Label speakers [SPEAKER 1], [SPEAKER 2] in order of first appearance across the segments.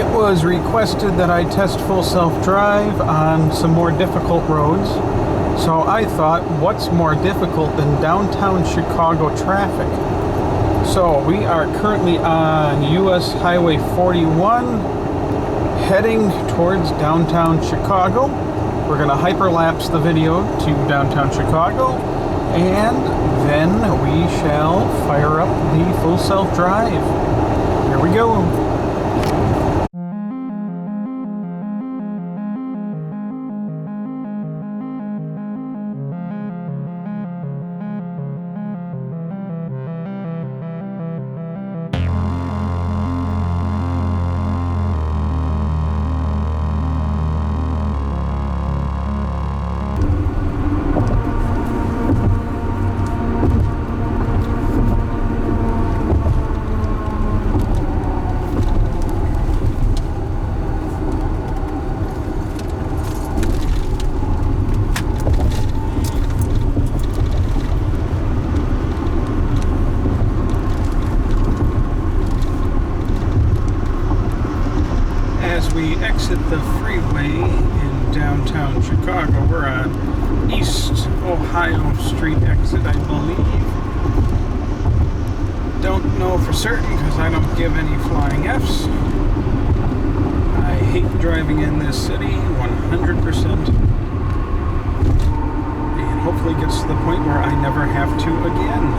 [SPEAKER 1] It was requested that I test full self-drive on some more difficult roads. So I thought, what's more difficult than downtown Chicago traffic? So we are currently on US Highway 41, heading towards downtown Chicago. We're going to hyperlapse the video to downtown Chicago, and then we shall fire up the full self-drive. Here we go. We exit the freeway in downtown Chicago. We're on East Ohio Street exit, I believe. Don't know for certain because I don't give any flying Fs. I hate driving in this city 100%. And hopefully it gets to the point where I never have to again.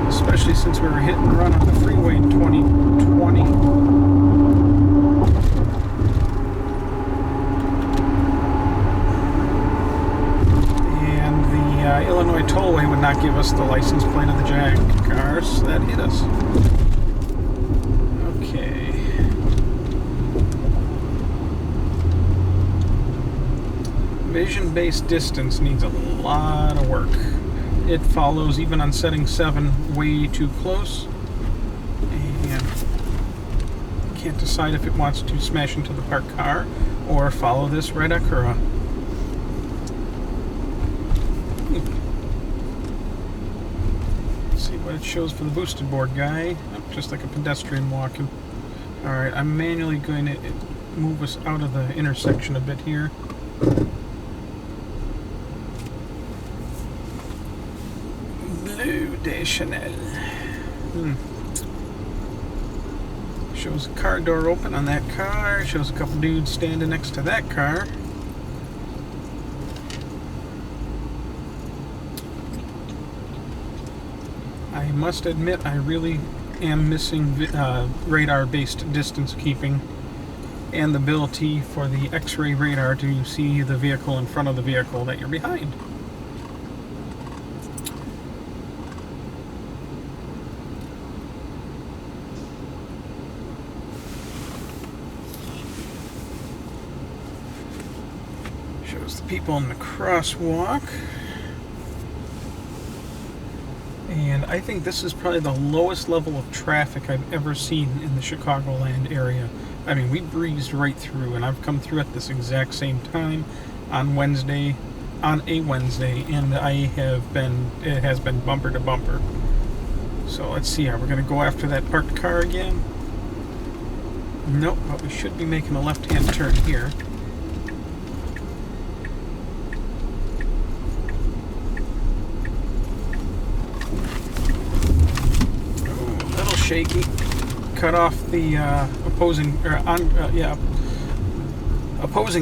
[SPEAKER 1] Especially since we were hit and run on the freeway in 2020. And the Illinois tollway would not give us the license plate of the Jag cars that hit us. Okay. Vision-based distance needs a lot of work. It follows, even on setting 7, way too close, and can't decide if it wants to smash into the parked car or follow this red Acura. Let's see what it shows for the boosted board guy. Oh, just like a pedestrian walking. Alright, I'm manually going to move us out of the intersection a bit here. De Chanel. Shows a car door open on that car. Shows a couple dudes standing next to that car. I must admit, I really am missing radar-based distance keeping and the ability for the X-ray radar to see the vehicle in front of the vehicle that you're behind. Shows the people in the crosswalk. And I think this is probably the lowest level of traffic I've ever seen in the Chicagoland area. I mean, we breezed right through, and I've come through at this exact same time on a Wednesday, and it has been bumper to bumper. So let's see, are we going to go after that parked car again? Nope, but we should be making a left-hand turn here. Shaky. Cut off the opposing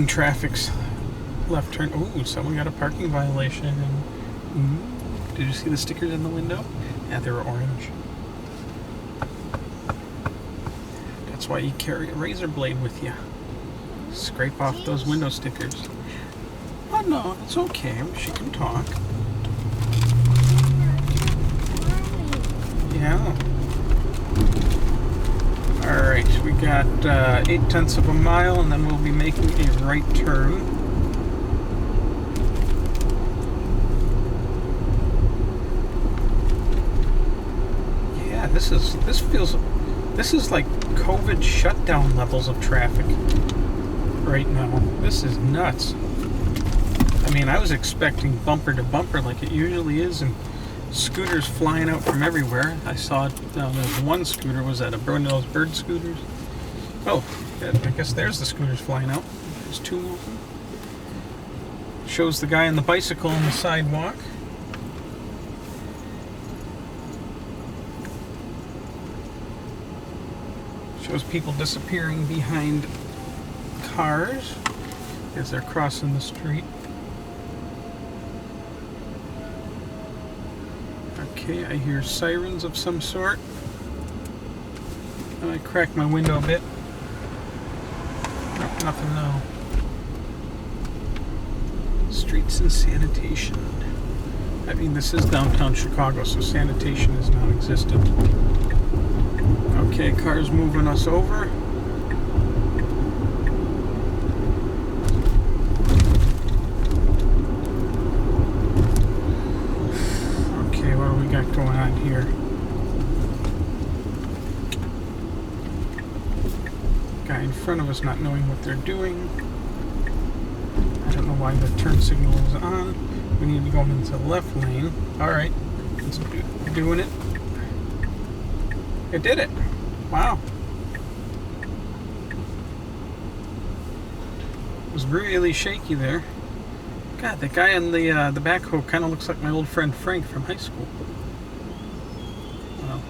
[SPEAKER 1] traffic's left turn. Ooh, someone got a parking violation. Did you see the stickers in the window? Yeah, they were orange. That's why you carry a razor blade with you. Scrape off those window stickers. Oh no, it's okay. She can talk. Yeah. Alright, we got 0.8 of a mile, and then we'll be making a right turn. Yeah, this is like COVID shutdown levels of traffic right now. This is nuts. I mean, I was expecting bumper to bumper like it usually is in Scooters flying out from everywhere. I saw there's one scooter. Was that one of those bird scooters? Oh, I guess there's the scooters flying out. There's two of them. Shows the guy on the bicycle on the sidewalk. Shows people disappearing behind cars as they're crossing the street. Okay, I hear sirens of some sort. And I crack my window a bit. Nope, nothing now. Streets and sanitation. I mean, this is downtown Chicago, so sanitation is non-existent. Okay, car's moving us over. Okay, what do we got going on here? Guy in front of us not knowing what they're doing. I don't know why the turn signal is on. We need to be going into the left lane. Alright, it's doing it. It did it. Wow. It was really shaky there. God, the guy on the backhoe kind of looks like my old friend Frank from high school. Wow.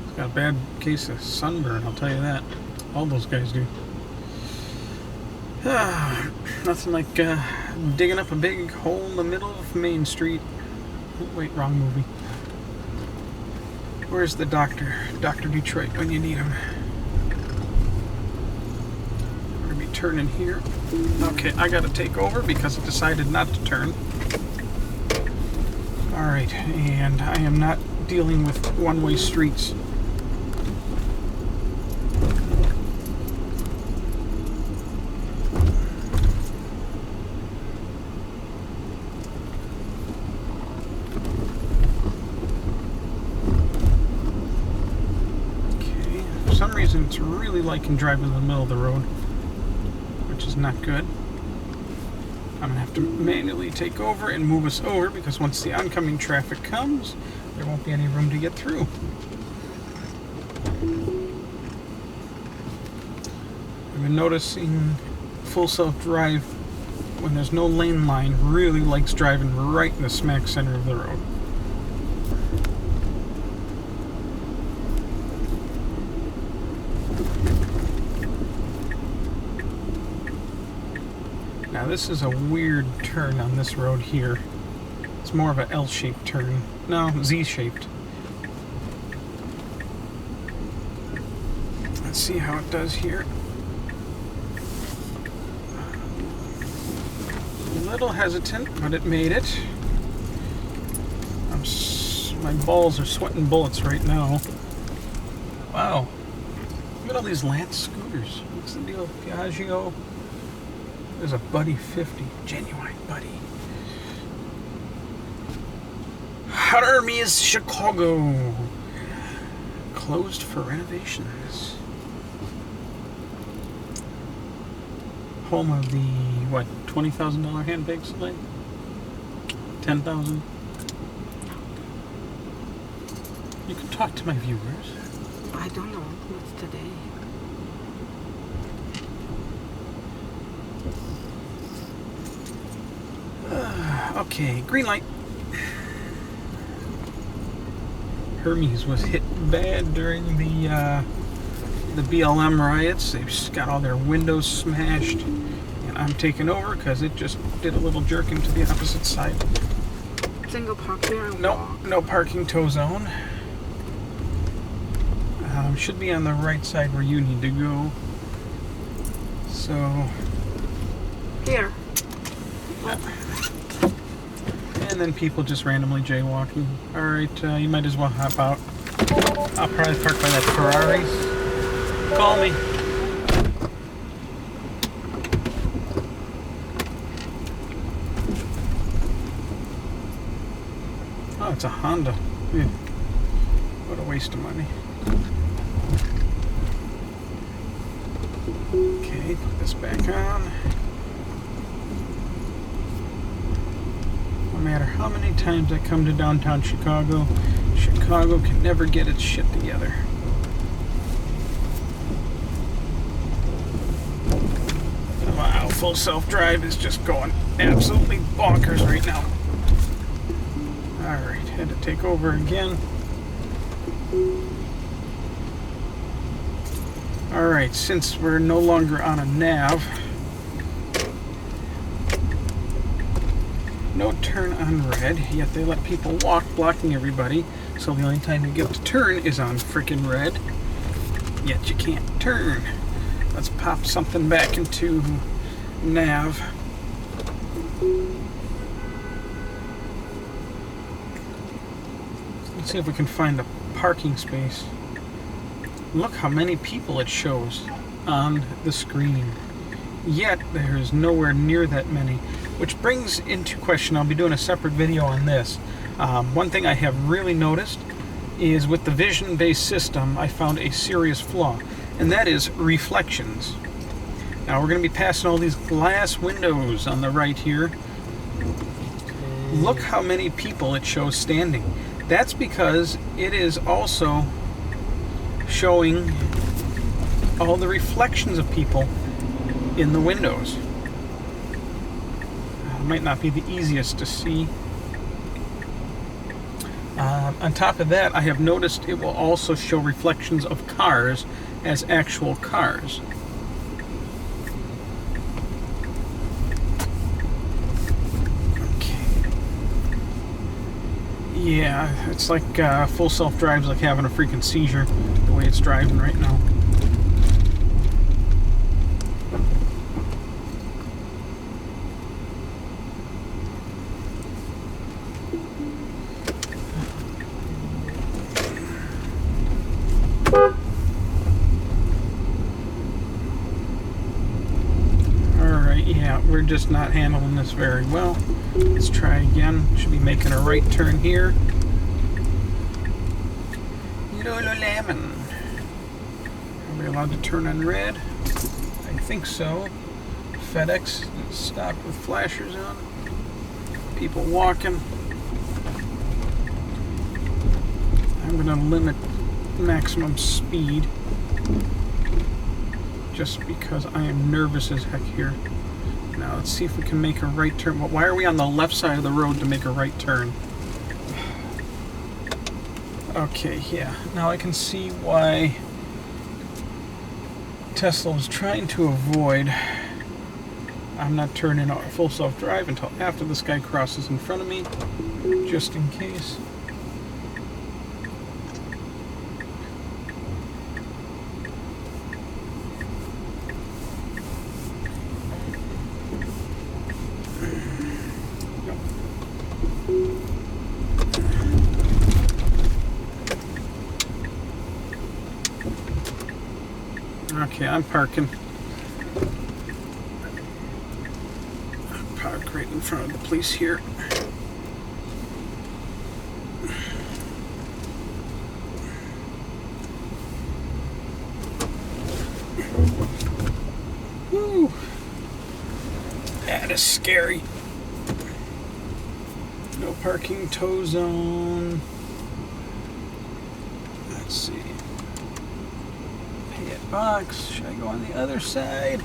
[SPEAKER 1] He's got a bad case of sunburn, I'll tell you that. All those guys do. Nothing like digging up a big hole in the middle of Main Street. Oh, wait, wrong movie. Where's the doctor? Dr. Detroit when you need him. We're going to be turning here. Okay, I got to take over because it decided not to turn. Alright, and I am not dealing with one-way streets. It's really liking driving in the middle of the road, which is not good. I'm gonna have to manually take over and move us over because once the oncoming traffic comes, there won't be any room to get through. I've been noticing full self-drive when there's no lane line really likes driving right in the smack center of the road. Now this is a weird turn on this road here. It's more of an L-shaped turn. No, Z-shaped. Let's see how it does here. A little hesitant, but it made it. My balls are sweating bullets right now. Wow. Look at all these Lance scooters. What's the deal with Piaggio? There's a Buddy 50. Genuine Buddy. Hermes, Chicago. Closed for renovations. Home of the, what, $20,000 handbag sleigh? $10,000? You can talk to my viewers.
[SPEAKER 2] I don't know. What's today?
[SPEAKER 1] Okay, green light. Hermes was hit bad during the BLM riots. They've got all their windows smashed, and I'm taking over because it just did a little jerk into the opposite side.
[SPEAKER 2] Single park there.
[SPEAKER 1] No parking tow zone. Should be on the right side where you need to go. So
[SPEAKER 2] here.
[SPEAKER 1] And then people just randomly jaywalking. Alright, you might as well hop out. I'll probably park by that Ferraris. Call me. Oh, it's a Honda. Yeah. What a waste of money. Okay, put this back on. matter how many times I come to downtown Chicago, Chicago can never get its shit together. Wow, full self-drive is just going absolutely bonkers right now. Alright, had to take over again. Alright, since we're no longer on a nav, no turn on red, yet they let people walk, blocking everybody, so the only time you get to turn is on frickin' red, yet you can't turn. Let's pop something back into nav. Let's see if we can find a parking space. Look how many people it shows on the screen. Yet there's nowhere near that many. Which brings into question, I'll be doing a separate video on this. One thing I have really noticed is with the vision-based system, I found a serious flaw, and that is reflections. Now we're going to be passing all these glass windows on the right here. Look how many people it shows standing. That's because it is also showing all the reflections of people in the windows. It might not be the easiest to see. On top of that, I have noticed it will also show reflections of cars as actual cars. Okay. Yeah, it's like full self-drive's like having a freaking seizure the way it's driving right now. We're just not handling this very well. Let's try again. Should be making a right turn here. Lululemon. Are we allowed to turn on red? I think so. FedEx stopped with flashers on. People walking. I'm going to limit maximum speed just because I am nervous as heck here. Now let's see if we can make a right turn. But why are we on the left side of the road to make a right turn? Okay, yeah. Now I can see why Tesla was trying to avoid. I'm not turning on full self-drive until after this guy crosses in front of me, just in case. Okay, I'm parking. I'm parked right in front of the police here. Woo! That is scary. No parking, tow zone. Let's see. Box. Should I go on the other side?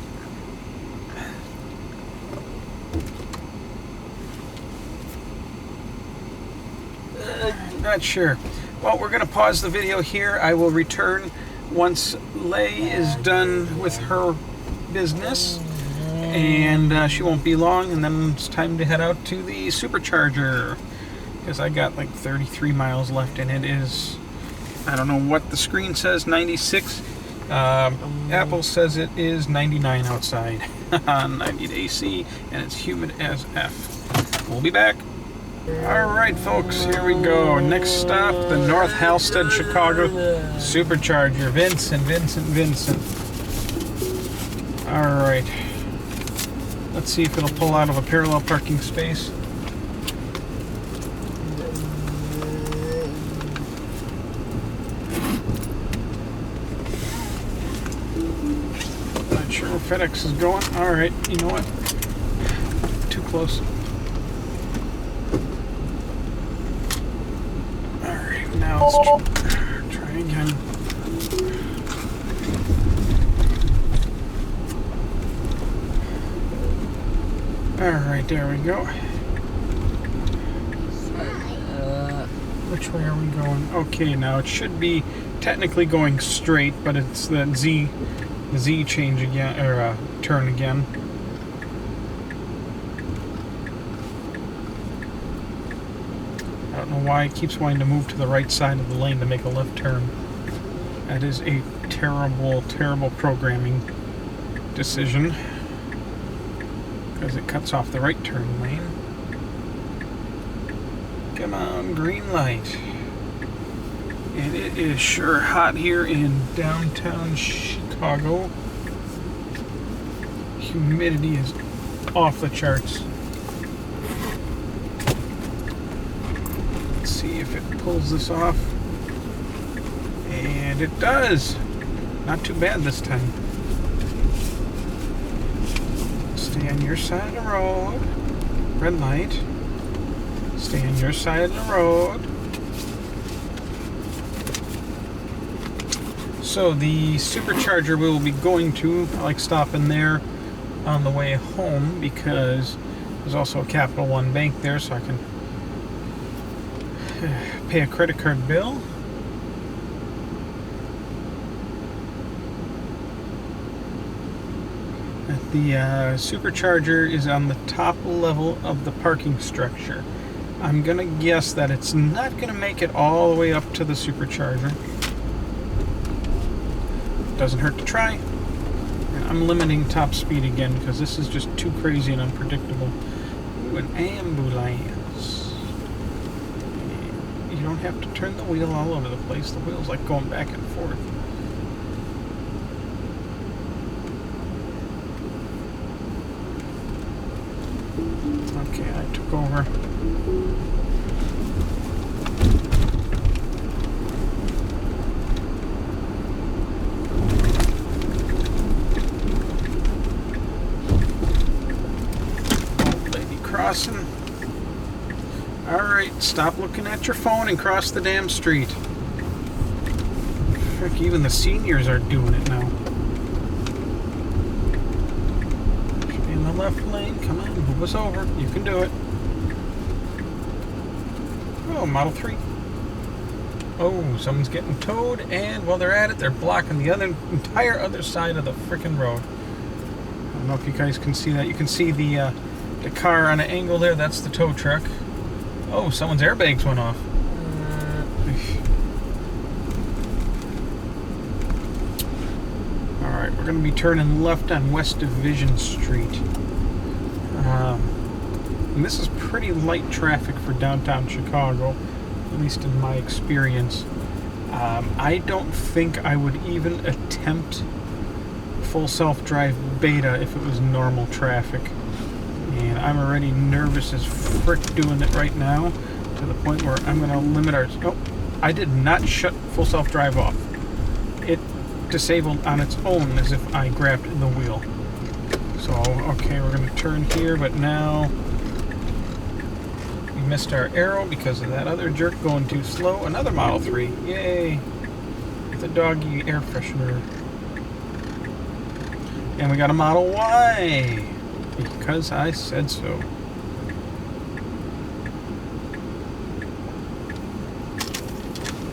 [SPEAKER 1] Not sure. Well, we're going to pause the video here. I will return once Lay is done with her business, and she won't be long, and then it's time to head out to the supercharger because I got like 33 miles left, and it is, I don't know what the screen says, 96. Apple says it is 99 outside, 90 AC, and it's humid as F. We'll be back. Alright folks, here we go. Next stop, the North Halsted Supercharger Supercharger. Vincent. Alright. Let's see if it'll pull out of a parallel parking space. FedEx is going. Alright, you know what? Too close. Let's try again. Alright, there we go. Which way are we going? Okay, now it should be technically going straight, but it's the Z change again, or turn again. I don't know why it keeps wanting to move to the right side of the lane to make a left turn. That is a terrible, terrible programming decision, because it cuts off the right turn lane. Come on, green light. And it is sure hot here in downtown Chicago. Humidity is off the charts. Let's see if it pulls this off. And it does. Not too bad this time. Stay on your side of the road. Red light. Stay on your side of the road. So the supercharger we will be going to, I like stopping there on the way home because there's also a Capital One bank there, so I can pay a credit card bill. The supercharger is on the top level of the parking structure. I'm gonna guess that it's not gonna make it all the way up to the supercharger. Doesn't hurt to try. And I'm limiting top speed again because this is just too crazy and unpredictable. Ooh, an ambulance. You don't have to turn the wheel all over the place. The wheel's like going back and forth. Okay, I took over. Old lady crossing. Alright, stop looking at your phone and cross the damn street. Frick, even the seniors are doing it now. In the left lane, come on, move us over. You can do it. Oh, Model 3. Oh, someone's getting towed, and while they're at it, they're blocking the entire other side of the frickin' road. I don't know if you guys can see that. You can see the car on an angle there. That's the tow truck. Oh, someone's airbags went off. Alright, we're going to be turning left on West Division Street. And this is pretty light traffic for downtown Chicago, at least in my experience. I don't think I would even attempt full self-drive beta if it was normal traffic. And I'm already nervous as frick doing it right now, to the point where I'm going to limit our... Oh, I did not shut full self-drive off. It disabled on its own as if I grabbed the wheel. So, okay, we're going to turn here, but now we missed our arrow because of that other jerk going too slow. Another Model 3. Yay! With a doggy air freshener. And we got a Model Y. Because I said so.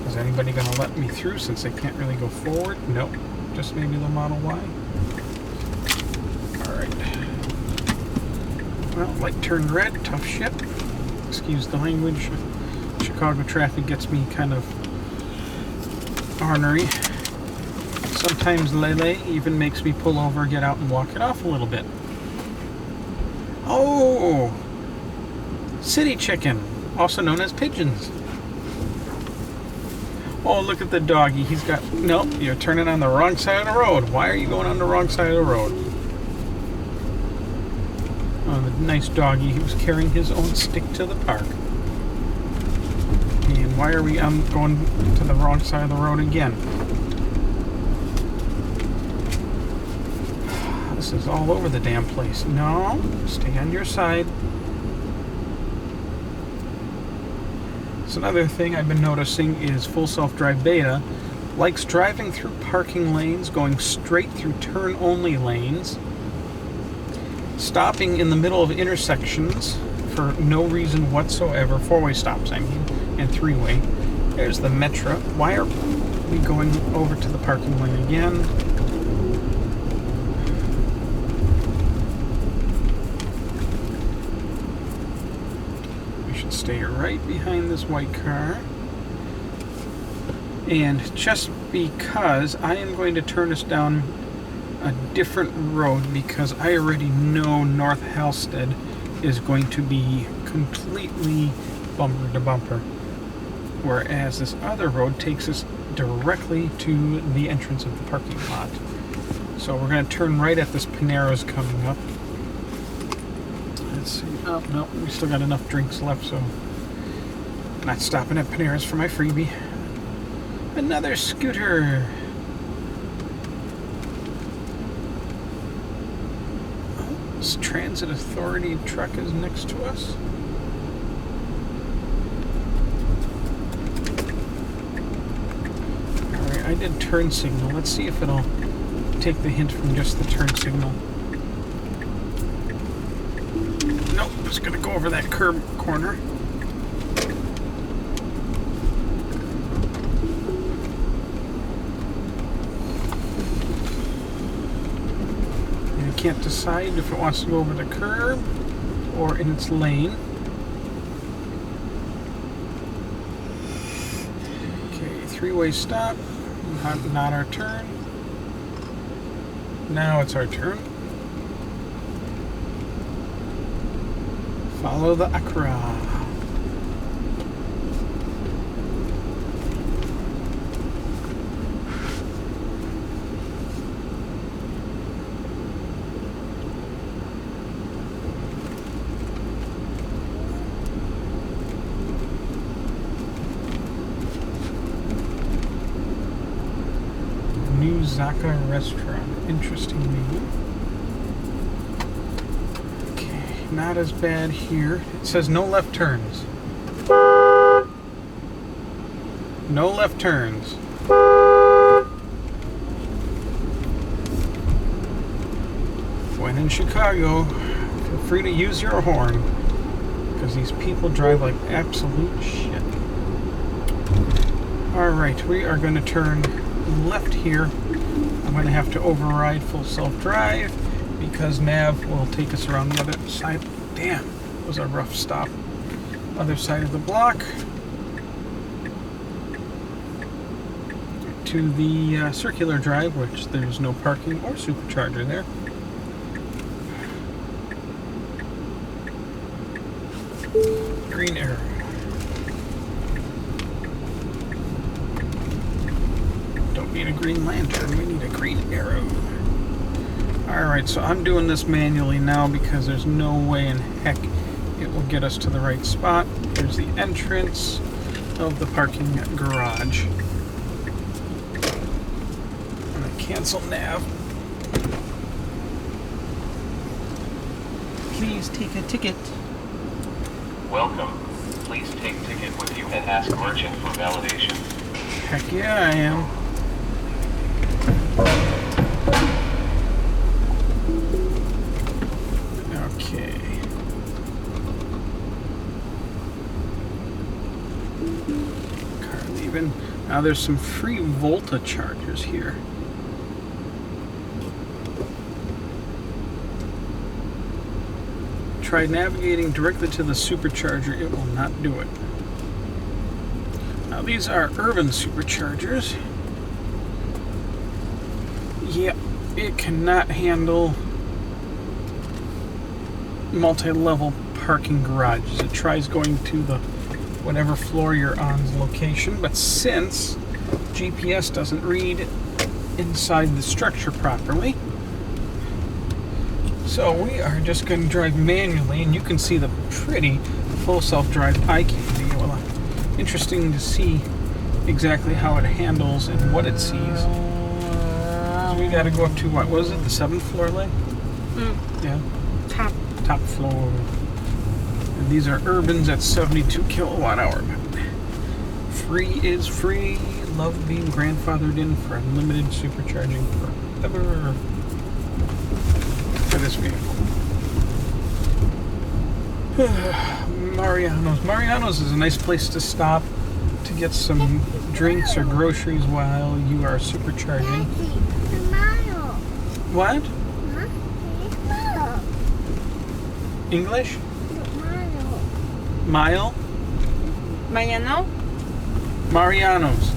[SPEAKER 1] Is anybody going to let me through since they can't really go forward? Nope. Just maybe the Model Y. Alright. Well, light turned red. Tough shit. Excuse the language. Chicago traffic gets me kind of ornery. Sometimes Lele even makes me pull over, get out, and walk it off a little bit. Oh! City chicken, also known as pigeons. Oh, look at the doggy. He's got... Nope, you're turning on the wrong side of the road. Why are you going on the wrong side of the road? Oh, the nice doggy. He was carrying his own stick to the park. And why are we going to the wrong side of the road again? This is all over the damn place. No, stay on your side. So another thing I've been noticing is Full Self-Drive Beta likes driving through parking lanes, going straight through turn-only lanes, stopping in the middle of intersections for no reason whatsoever, four-way stops I mean, and three-way. There's the Metro. Why are we going over to the parking lane again? We should stay right behind this white car. And just because I am going to turn us down a different road because I already know North Halsted is going to be completely bumper to bumper. Whereas this other road takes us directly to the entrance of the parking lot. So we're going to turn right at this Panera's coming up. Let's see. Oh, no, we still got enough drinks left, so I'm not stopping at Panera's for my freebie. Another scooter. Oh, this Transit Authority truck is next to us. Alright, I did turn signal. Let's see if it'll take the hint from just the turn signal. Nope, just gonna go over that curb corner. Can't decide if it wants to go over the curb or in its lane. Okay, three-way stop. Not our turn. Now it's our turn. Follow the Acura. Zaka Restaurant. Interesting name. Okay, not as bad here. It says no left turns. No left turns. When in Chicago, feel free to use your horn, because these people drive like absolute shit. Alright, we are going to turn left here. I'm going to have to override full self-drive because nav will take us around the other side. Damn, it was a rough stop. Other side of the block to the circular drive, which there's no parking or supercharger there. Green arrow. Need a green lantern, we need a green arrow. Alright, so I'm doing this manually now because there's no way in heck it will get us to the right spot. There's the entrance of the parking garage. I'm going to cancel nav. Please take a ticket.
[SPEAKER 3] Welcome. Please take ticket with you and ask merchant for validation.
[SPEAKER 1] Heck yeah, I am. Okay. Car leaving. Now there's some free Volta chargers here. Try navigating directly to the supercharger. It will not do it. Now these are urban superchargers. Yeah, it cannot handle multi-level parking garages. It tries going to the whatever floor you're on's location, but since GPS doesn't read inside the structure properly, so we are just going to drive manually, and you can see the pretty full self-drive eye candy. Well, interesting to see exactly how it handles and what it sees. We got to go up to, what was it, the 7th floor lane? Yeah. Top floor. And these are urbans at 72 kilowatt hour. Free is free. Love being grandfathered in for unlimited supercharging forever. For this vehicle. Mariano's. Mariano's is a nice place to stop to get some drinks or groceries while you are supercharging. What? English? Mile?
[SPEAKER 2] Mariano?
[SPEAKER 1] Mariano's.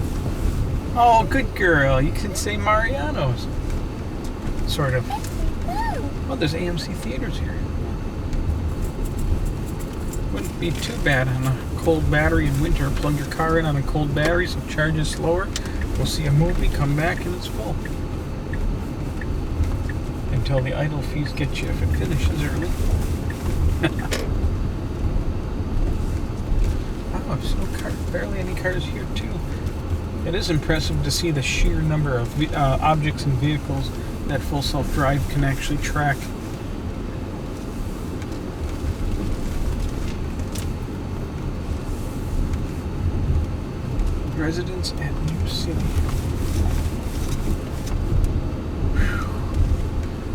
[SPEAKER 1] Oh, good girl. You can say Mariano's. Sort of. Oh, there's AMC theaters here. Wouldn't be too bad on a cold battery in winter. Plug your car in on a cold battery so it charges slower. Go see a movie, come back, and it's full. Until the idle fees get you if it finishes early. Oh, there's no car, barely any cars here too. It is impressive to see the sheer number of objects and vehicles that full self-drive can actually track. Residents at New City.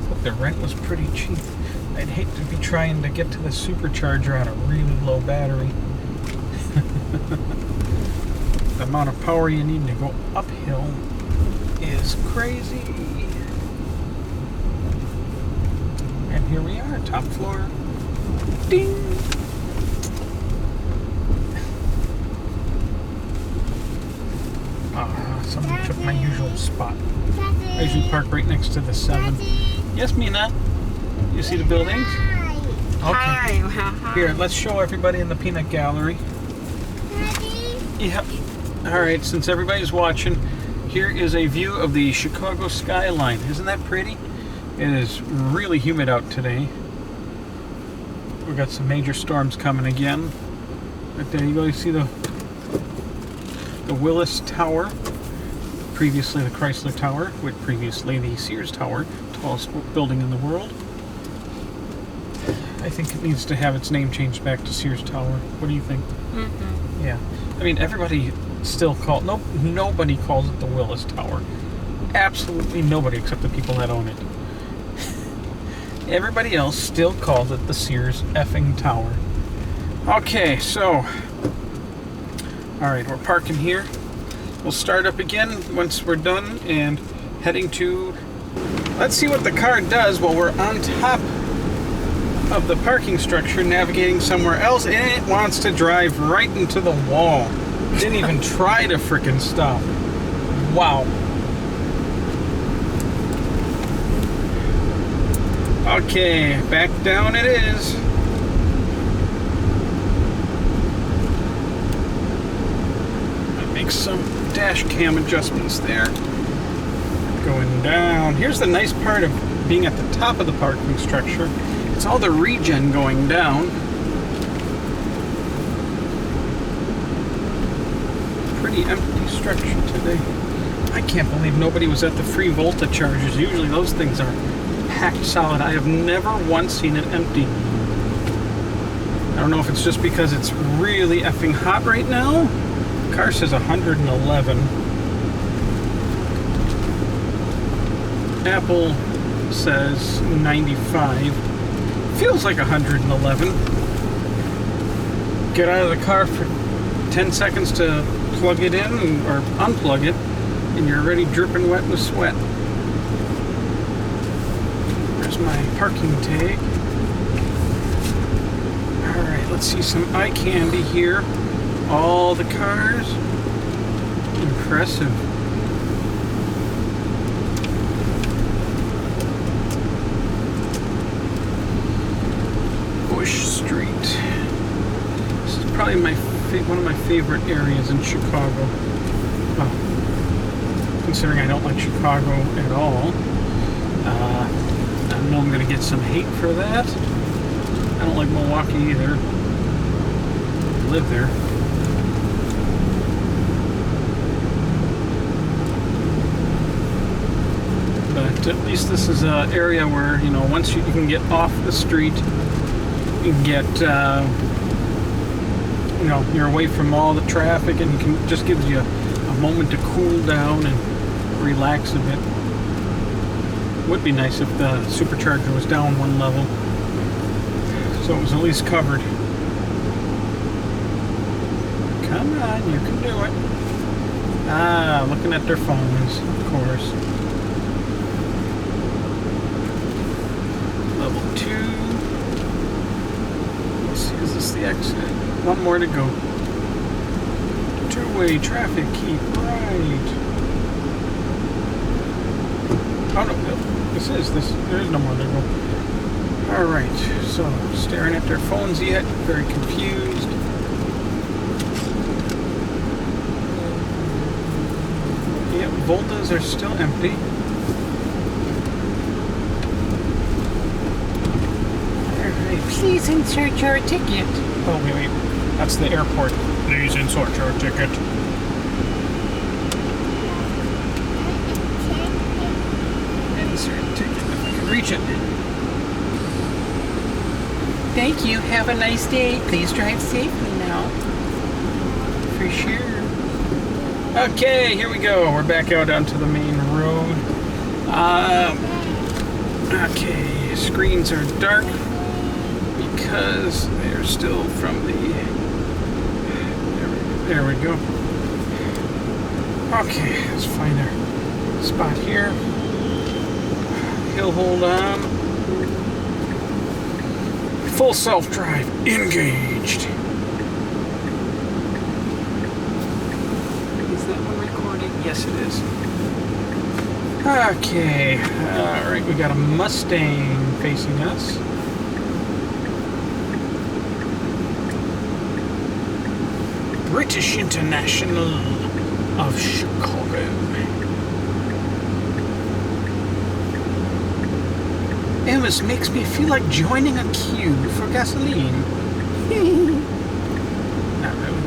[SPEAKER 1] Look, the rent was pretty cheap. I'd hate to be trying to get to the supercharger on a really low battery. The amount of power you need to go uphill is crazy. And here we are, top floor. Ding! Someone took my usual spot. I usually park right next to the 7. Yes, Mina? You see the buildings? Okay.
[SPEAKER 2] Hi.
[SPEAKER 1] Here, let's show everybody in the peanut gallery. Yep. Alright, since everybody's watching, here is a view of the Chicago skyline. Isn't that pretty? It is really humid out today. We've got some major storms coming again. But there you go, you see the Willis Tower. Previously the Chrysler Tower, with previously the Sears Tower, tallest building in the world. I think it needs to have its name changed back to Sears Tower. What do you think? Mm-hmm. Yeah. I mean, everybody still nobody calls it the Willis Tower. Absolutely nobody except the people that own it. Everybody else still calls it the Sears effing Tower. Okay, so alright, we're parking here. We'll start up again once we're done and heading to... Let's see what the car does while we're on top of the parking structure navigating somewhere else, and it wants to drive right into the wall. Didn't even try to frickin' stop. Wow. Okay, back down it is. Make some dash cam adjustments there. Going down. Here's the nice part of being at the top of the parking structure. It's all the regen going down. Pretty empty structure today. I can't believe nobody was at the free Volta chargers. Usually those things are packed solid. I have never once seen it empty. I don't know if it's just because it's really effing hot right now. Car says 111. Apple says 95. Feels like 111. Get out of the car for 10 seconds to plug it in or unplug it, and you're already dripping wet with sweat. There's my parking tag. Alright, let's see some eye candy here. All the cars. Impressive. Bush Street. This is probably one of my favorite areas in Chicago. Well, considering I don't like Chicago at all. I know I'm going to get some hate for that. I don't like Milwaukee either. I live there. But at least this is an area where, you know, once you can get off the street, you can get you know, you're away from all the traffic, and just gives you a moment to cool down and relax a bit. Would be nice if the supercharger was down one level, so it was at least covered. Come on, you can do it. Ah, looking at their phones, of course. Level 2. Let's see, is this the exit? One more to go. Two-way traffic, keep right. Oh no, this. There is no more to go. Alright, so staring at their phones yet, very confused. Yep, Voltas are still empty. Alright, please insert your ticket. Oh, wait, that's the airport. Please insert your ticket. Insert ticket, if I can reach it. Thank you. Have a nice day. Please drive safely now. For sure. Okay, here we go. We're back out onto the main road. Okay, screens are dark because they're still from the... There we go. Okay, let's find our spot here. He'll hold on. Full self-drive engaged. Is that one recording? Yes, it is. Okay. Alright, we got a Mustang facing us. British International of Chicago. This makes me feel like joining a queue for gasoline. Not really.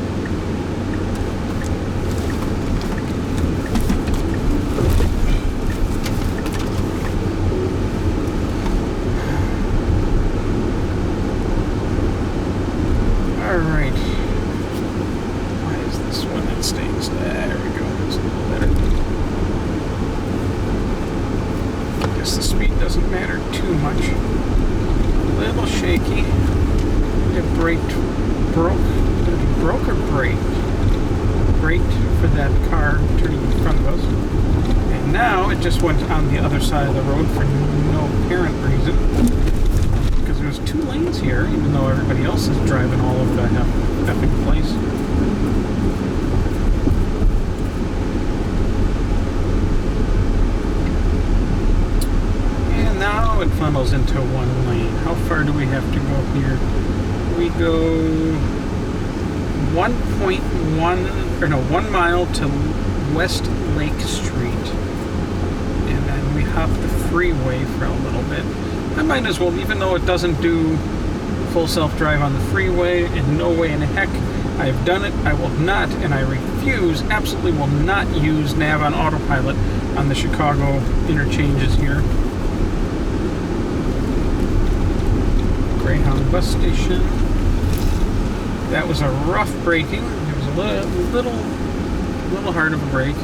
[SPEAKER 1] Alright. Why is this one that stays? There we go. That's a little better. Guess the speed doesn't matter too much. A little shaky. It broke or braked? Braked for that car turning in front of us. And now it just went on the other side of the road for no apparent reason. Because there's 2 lanes here, even though everybody else is driving all over the effing place. Now it funnels into 1 lane. How far do we have to go here? We go 1 mile to West Lake Street. And then we hop the freeway for a little bit. I might as well, even though it doesn't do full self-drive on the freeway, in no way in heck I've done it. I will not, and I refuse, absolutely will not use nav on autopilot on the Chicago interchanges here. Greyhound bus station. That was a rough braking. It was a little hard of a brake.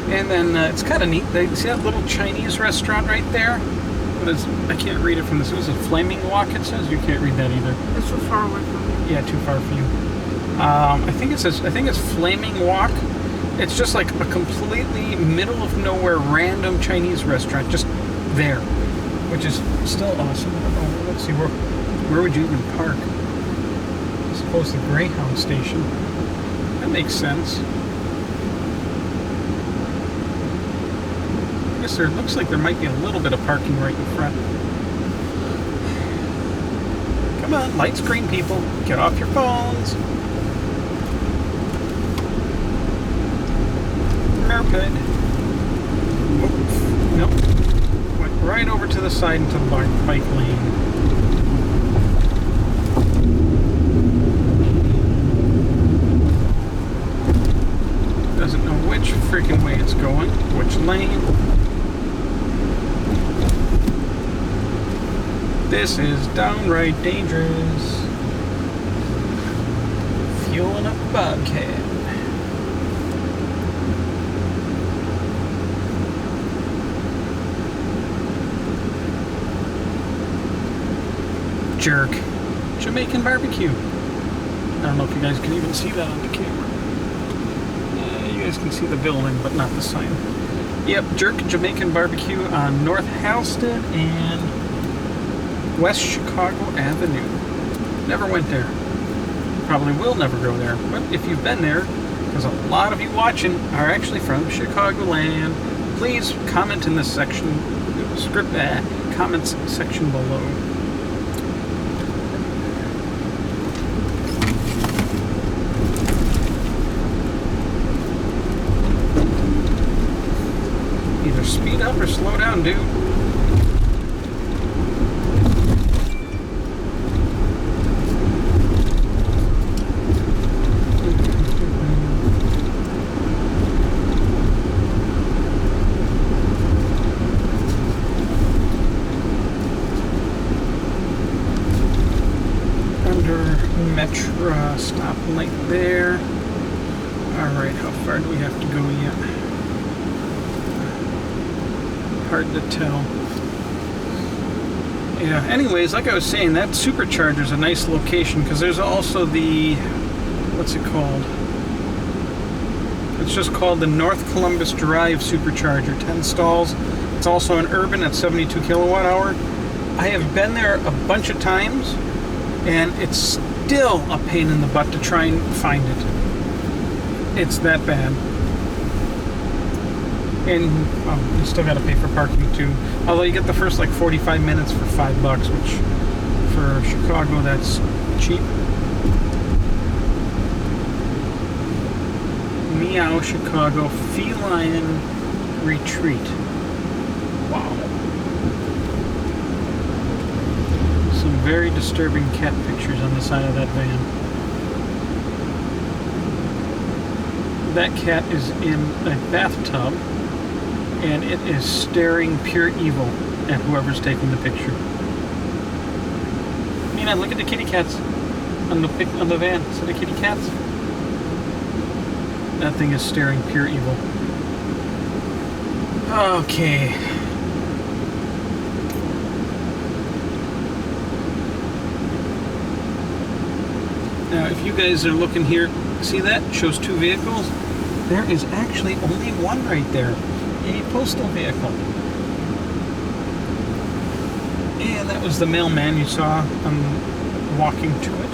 [SPEAKER 1] And then it's kind of neat. See that little Chinese restaurant right there? What is? I can't read it from this. It was a Flaming Walk. It says you can't read that either.
[SPEAKER 2] It's too far away from me.
[SPEAKER 1] Yeah, too far for you. I think it says. I think it's Flaming Walk. It's just like a completely middle of nowhere random Chinese restaurant, just there. Which is still awesome. I don't know. Let's see, where would you even park? I suppose the Greyhound station. That makes sense. I guess there looks like there might be a little bit of parking right in front. Come on, light screen people. Get off your phones. Moped. Oops. Nope. Right over to the side into the bike lane. Doesn't know which freaking way it's going, which lane. This is downright dangerous. fueling up the Bobcat. Jerk. Jamaican barbecue. I don't know if you guys can even see that on the camera. You guys can see the building, but not the sign. Yep, Jerk Jamaican barbecue on North Halsted and West Chicago Avenue. Never went there. Probably will never go there. But if you've been there, because a lot of you watching are actually from Chicagoland, please comment in this section, comments section below. Either speed up or slow down, dude. Metro stoplight there. Alright, how far do we have to go yet? Hard to tell. Yeah, anyways, like I was saying, that supercharger is a nice location because there's also the, what's it called? It's just called the North Columbus Drive Supercharger, 10 stalls. It's also an urban at 72 kilowatt hour. I have been there a bunch of times, and it's still a pain in the butt to try and find it. It's that bad. And you still got to pay for parking too. Although you get the first like 45 minutes for $5, which for Chicago that's cheap. Meow Chicago Feline Retreat. Wow. Some very disturbing cat pictures on the side of that van. That cat is in a bathtub and it is staring pure evil at whoever's taking the picture. Mina, look at the kitty cats on the van. See the kitty cats? That thing is staring pure evil. Okay. Now, if you guys are looking here, see that? It shows two vehicles. There is actually only one right there. A postal vehicle. And that was the mailman you saw walking to it.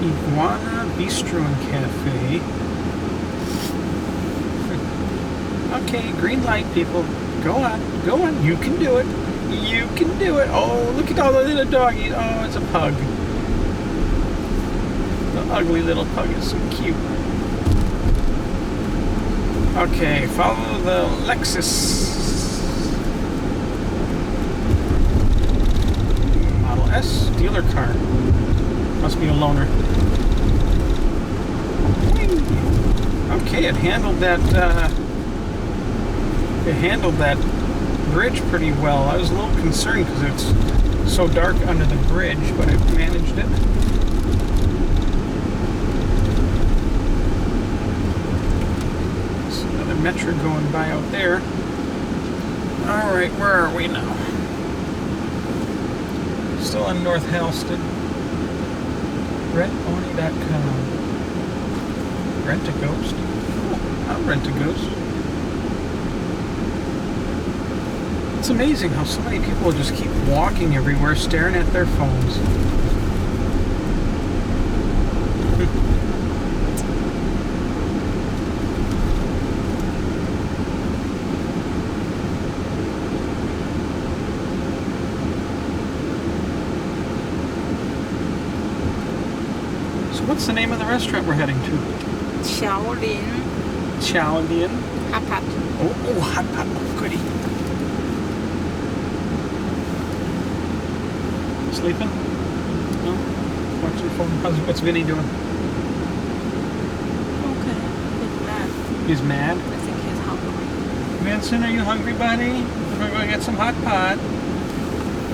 [SPEAKER 1] Iguana Bistro and Cafe. Okay, green light, people. Go on, go on. You can do it. You can do it. Oh, look at all the little doggies. Oh, it's a pug. The ugly little pug is so cute. Okay, follow the Lexus Model S dealer car. Must be a loaner. Okay, it handled that bridge pretty well. I was a little concerned because it's so dark under the bridge, but it managed it. There's another Metro going by out there. Alright, where are we now? Still on North Halsted. RentOnly.com. Rent a ghost? Oh, I'll rent a ghost. It's amazing how so many people just keep walking everywhere, staring at their phones. So what's the name of the restaurant we're heading to?
[SPEAKER 2] Shaolin.
[SPEAKER 1] Shaolin?
[SPEAKER 2] Hot pot.
[SPEAKER 1] Oh, hot pot. Oh, goody. Sleeping? No? Watching phone? What's Vinny doing?
[SPEAKER 2] Okay. He's mad.
[SPEAKER 1] He's mad?
[SPEAKER 2] I think he's hungry.
[SPEAKER 1] Vincent, are you hungry, buddy? We're going to go get some hot pot.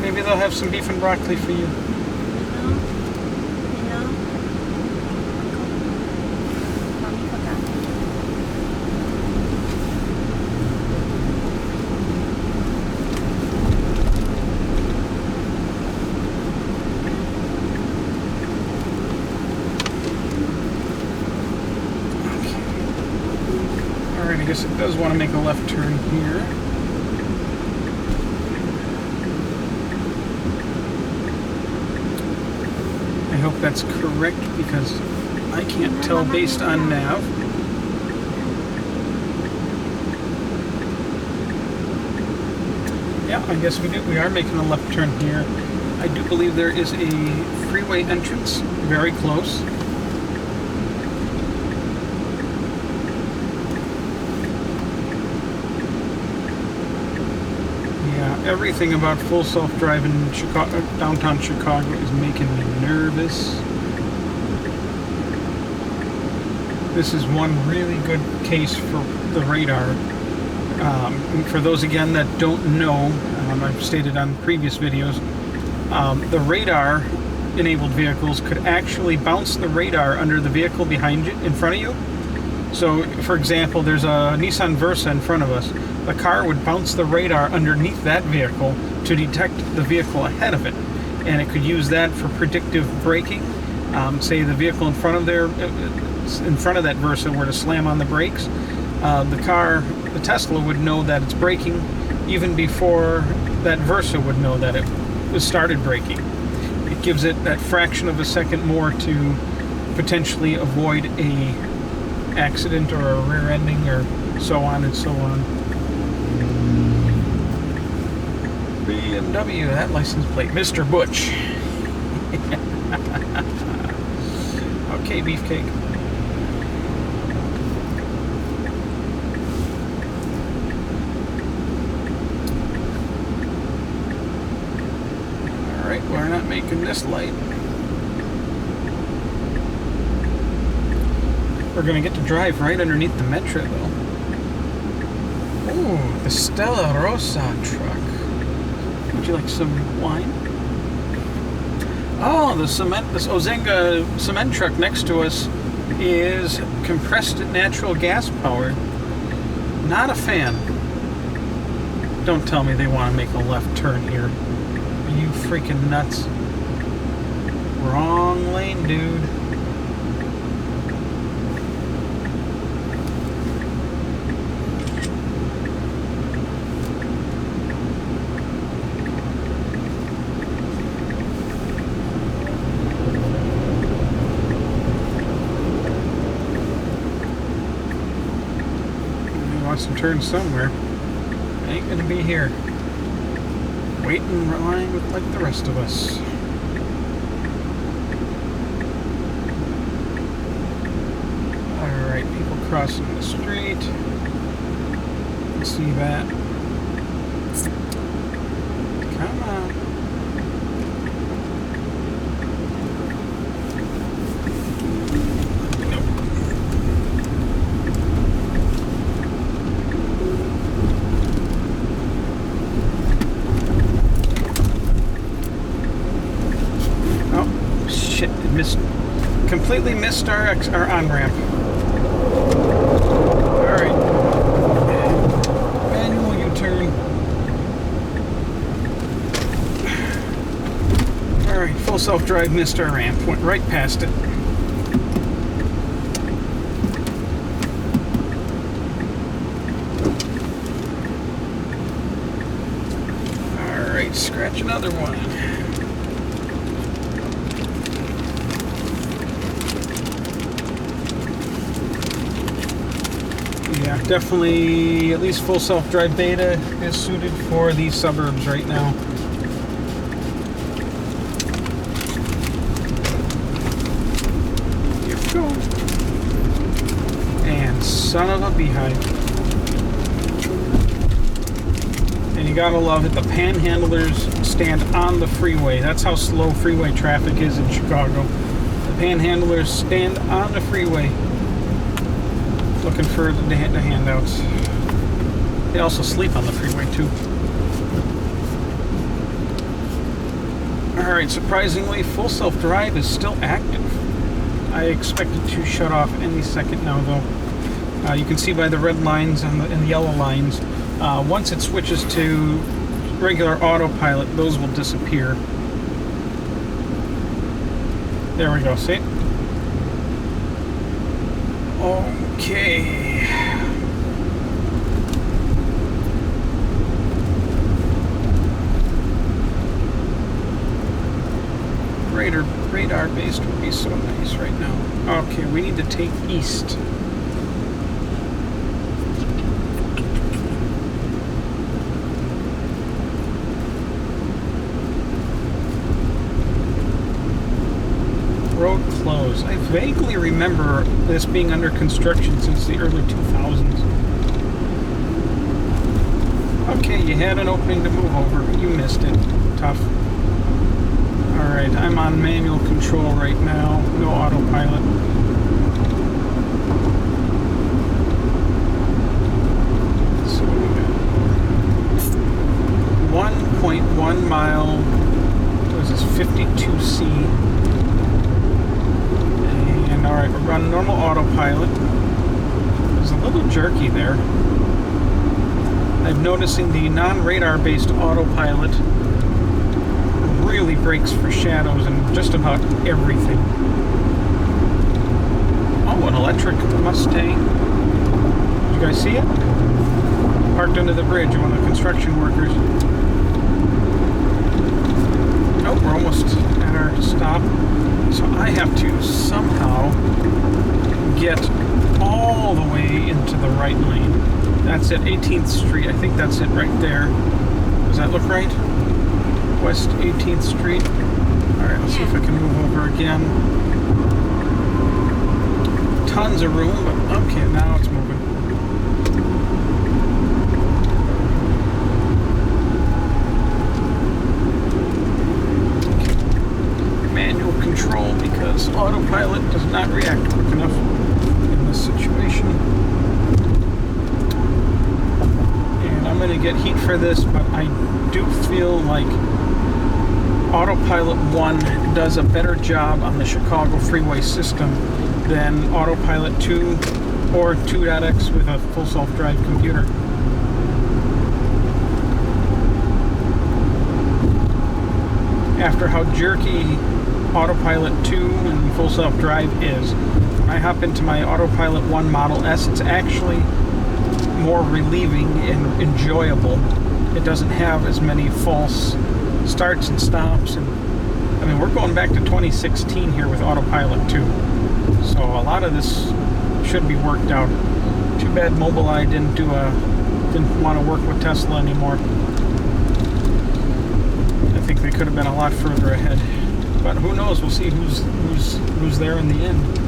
[SPEAKER 1] Maybe they'll have some beef and broccoli for you.
[SPEAKER 2] Mommy forgot.
[SPEAKER 1] Alright, I guess it does want to make a left turn here. I hope that's correct because I can't tell based on nav. Yeah, I guess we do. We are making a left turn here. I do believe there is a freeway entrance very close. Everything about full self-drive in Chicago, downtown Chicago is making me nervous. This is one really good case for the radar. And for those again that don't know, I've stated on previous videos, the radar-enabled vehicles could actually bounce the radar under the vehicle behind you, in front of you. So, for example, there's a Nissan Versa in front of us. The car would bounce the radar underneath that vehicle to detect the vehicle ahead of it. And it could use that for predictive braking. Say the vehicle in front of that Versa were to slam on the brakes, the Tesla would know that it's braking even before that Versa would know that it was started braking. It gives it that fraction of a second more to potentially avoid a accident or a rear ending or so on and so on. BMW, that license plate, Mr. Butch. Okay, beefcake. Alright, we're not making this light. We're gonna get to drive right underneath the Metro though. Ooh, the Stella Rosa truck. Would you like some wine? Oh, this Ozenga cement truck next to us is compressed natural gas powered. Not a fan. Don't tell me they want to make a left turn here. Are you freaking nuts? Wrong lane, dude. Some turn somewhere. Ain't gonna be here. Waiting in line with like the rest of us. Alright, people crossing the street. See that. Come on. Completely missed our on-ramp. Alright. Manual U-turn. Alright, full self-drive missed our ramp. Went right past it. Alright, scratch another one. Yeah, definitely at least full self-drive beta is suited for these suburbs right now. Here we go. And son of a beehive. And you gotta love it, the panhandlers stand on the freeway. That's how slow freeway traffic is in Chicago. The panhandlers stand on the freeway looking for the handouts. They also sleep on the freeway too. Alright, surprisingly, full self-drive is still active. I expect it to shut off any second now, though. You can see by the red lines and the yellow lines, once it switches to regular autopilot, those will disappear. There we go, see? Okay. Radar based would be so nice right now. Okay, we need to take east. Road closed. I vaguely remember this being under construction since the early 2000s. Okay, you had an opening to move over, but you missed it. Tough. Alright, I'm on manual control right now, no autopilot. So what we got? 1.1 mile, what is this, 52C. And alright, we're running normal autopilot. There's a little jerky there. I'm noticing the non-radar based autopilot really breaks for shadows and just about everything. Oh, an electric Mustang. Did you guys see it? Parked under the bridge, one of the construction workers. Oh, we're almost at our stop. So I have to somehow get all the way into the right lane. That's at 18th Street. I think that's it right there. Does that look right? West 18th Street. Alright, let's see if I can move over again. Tons of room, but okay, now it's moving. Okay. Manual control because autopilot does not react quick enough in this situation. And I'm going to get heat for this, but I do feel like Autopilot 1 does a better job on the Chicago freeway system than Autopilot 2 or 2.x with a full self-drive computer. After how jerky Autopilot 2 and full self-drive is, when I hop into my Autopilot 1 Model S, it's actually more relieving and enjoyable. It doesn't have as many false starts and stops, and I mean, we're going back to 2016 here with Autopilot 2, so a lot of this should be worked out. Too bad Mobileye didn't want to work with Tesla anymore. I think they could have been a lot further ahead, but who knows? We'll see who's there in the end.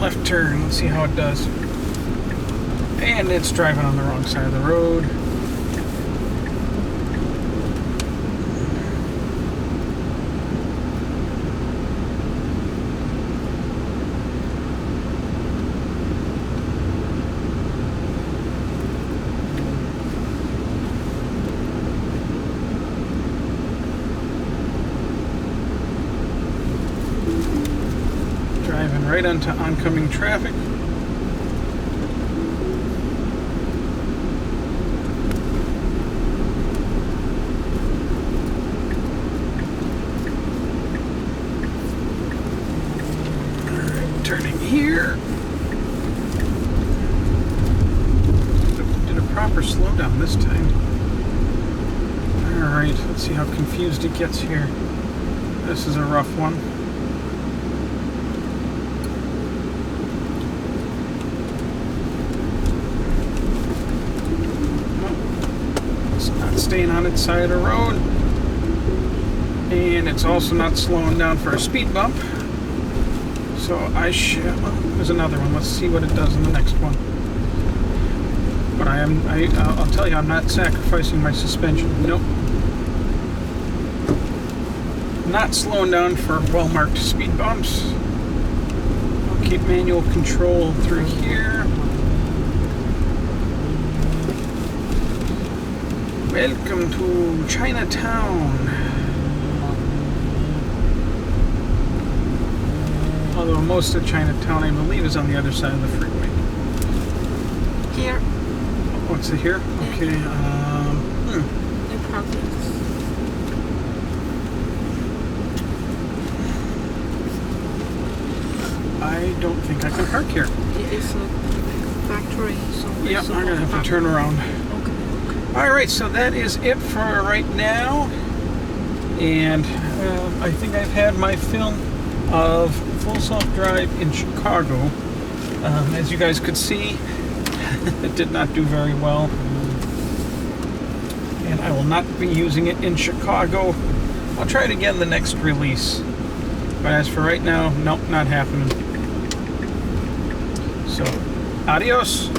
[SPEAKER 1] Left turn, let's see how it does. And it's driving on the wrong side of the road. Driving right onto oncoming traffic. Turning here. Did a proper slowdown this time. Alright, let's see how confused it gets here. This is a rough one. It's not staying on its side of the road. And it's also not slowing down for a speed bump. So I should, well, there's another one. Let's see what it does in the next one. But I'll tell you, I'm not sacrificing my suspension. Nope. Not slowing down for well-marked speed bumps. I'll keep manual control through here. Welcome to Chinatown. Although most of Chinatown, I believe, is on the other side of the freeway.
[SPEAKER 2] Here.
[SPEAKER 1] What's it here?
[SPEAKER 2] Yeah.
[SPEAKER 1] Okay.
[SPEAKER 2] In progress.
[SPEAKER 1] I don't think I can park here.
[SPEAKER 2] It is a factory, so
[SPEAKER 1] Yeah,
[SPEAKER 2] it's
[SPEAKER 1] I'm gonna have
[SPEAKER 2] park.
[SPEAKER 1] to turn around.
[SPEAKER 2] Okay.
[SPEAKER 1] All right, so that is it for right now. And I think I've had my fill of full self-drive in Chicago. As you guys could see, it did not do very well. And I will not be using it in Chicago. I'll try it again the next release. But as for right now, nope, not happening. So, adios.